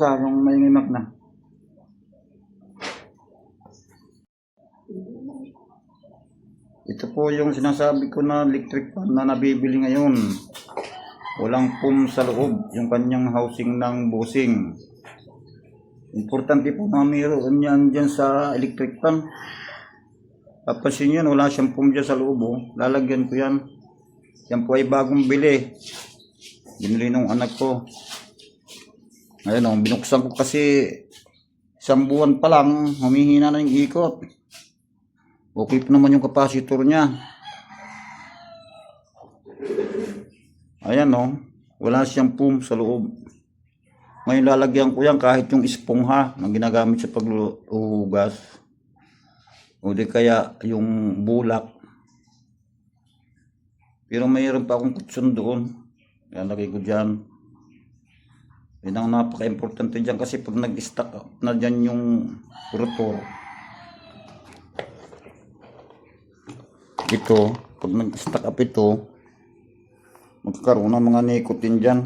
sa yung may ngimak na. Ito po yung sinasabi ko na electric fan na nabibili ngayon. Walang pum sa loob, yung kanyang housing ng busing. Importante po na mayroon yan dyan sa electric fan. Papasin yan, wala siyang pum dyan sa loob. Oh. Lalagyan ko yan. Yan po ay bagong bili. Binili ng anak ko. Ngayon oh, binuksan ko kasi isang buwan pa lang, humihina na yung ikot. Okay po naman yung capacitor niya. Ayan oh, wala siyang pum sa loob. Ngayon lalagyan ko yan kahit yung espongha na ginagamit sa paghugas. O di kaya yung bulak. Pero mayroon pa akong kutsun doon. Lalagay ko dyan. Yan ang napaka-importante dyan kasi pag nag-stack up na dyan yung rotor. Ito, pag nag-stack up ito, magkakaroon ng mga nikotin dyan.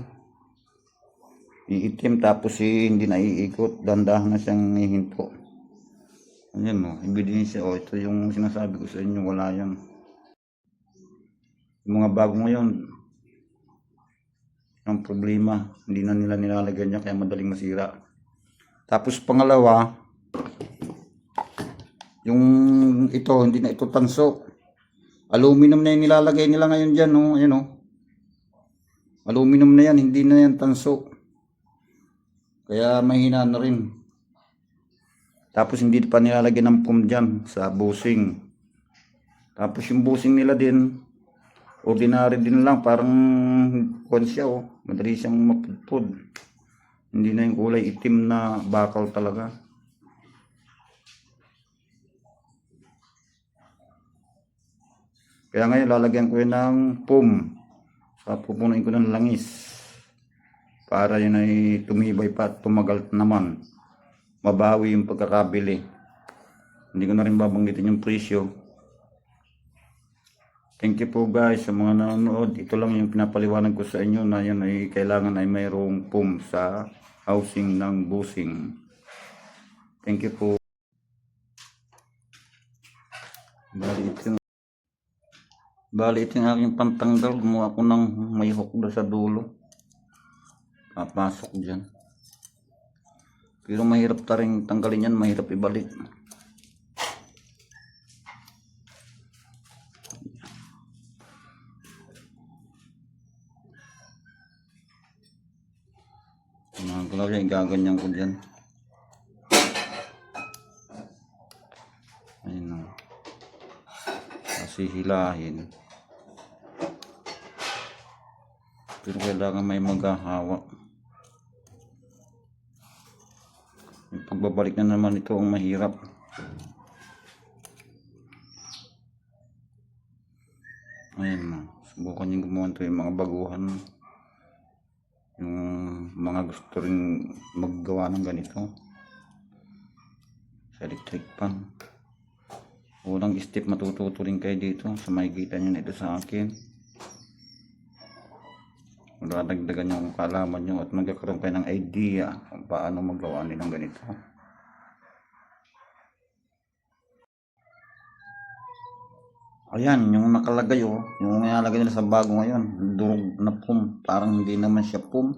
Iitim tapos hindi na iikot, dandahan na siyang hihinto. Ayan o, ebidensya o, ito yung sinasabi ko sa inyo, wala yan. Yung mga bago ngayon, ang problema, hindi na nila nilalagyan niya kaya madaling masira. Tapos pangalawa, yung ito, hindi na ito tanso. Aluminum na yung nilalagay nila ngayon dyan, no? Ayan, no? Aluminum na yan, hindi na yan tanso. Kaya mahina na rin. Tapos hindi pa nilalagyan ng pum dyan sa busing. Tapos yung busing nila din, ordinary din lang, parang kuwan siya, oh. Madali siyang mapudpud. Hindi na yung kulay itim na bakal talaga. Kaya ngayon lalagyan ko yun ng pum. Pupunuin ko ng langis. Para yun ay tumibay pa at tumagal naman. Mabawi yung pagkakabili. Hindi ko na rin babanggitin yung presyo. Thank you po guys sa mga nanonood. Ito lang yung pinapaliwanag ko sa inyo na yun ay kailangan ay mayroong pum sa housing ng busing. Thank you po. Bali ito yung aking pantanggal. Gumawa ko ng may hook na sa dulo. Papasok dyan. Pero mahirap ta rin tanggalin yan. Mahirap ibalik. Mga galaw yan. Gaganyan ko dyan. Ayun o. Kasi hilahin. Pero kailangan may maghahawak. Yung pagbabalik na naman ito ang mahirap. Ayan na. Subukan yung gumawa ito yung mga baguhan. Yung mga gusto rin maggawa ng ganito. Sa electric fan. Unang step matututo rin kayo dito. Sa makikita nyo na ito sa akin. Madadagdagan yung kaalaman nyo at magkakaroon kayo ng idea kung paano magawa nilang ganito. Ayan, yung nakalagay oh, yung nilalagay nila sa bago ngayon, durog na pum, parang hindi naman siya pum.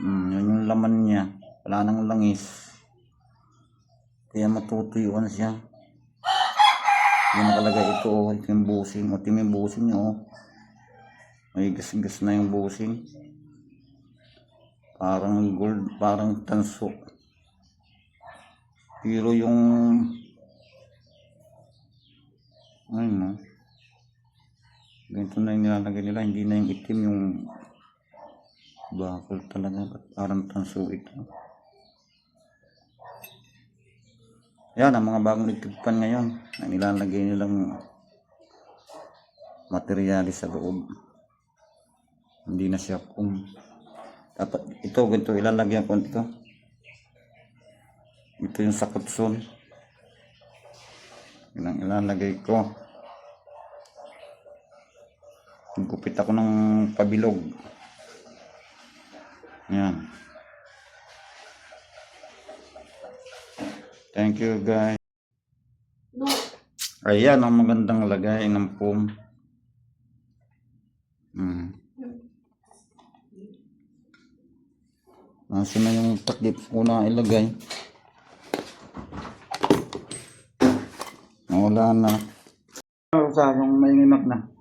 Yun yung laman niya, wala nang langis. Kaya matutuyuan siya. Yung nakalagay ito oh, ito yung busing, ito yung busing nyo oh. May gas-gas na yung busing. Parang gold, parang tanso. Pero yung ayun no. Ganito na yung nilalagay nila, hindi na yung itim, yung bakal talaga, parang tanso ito. Yan ang mga bagong electric fan ngayon na nilalagay nilang materialis sa loob. Hindi na siya pum. Dapat ito, ganito ilalagyan ko ito. Ito yung sakotson. Yun ang ilalagay ko. Gupit ako ng pabilog. Yan. Thank you guys. No. Ayan ang magandang lagay ng foam. Nasa na yung takip ko na ilagay. Wala na. Sa yung may mimak na.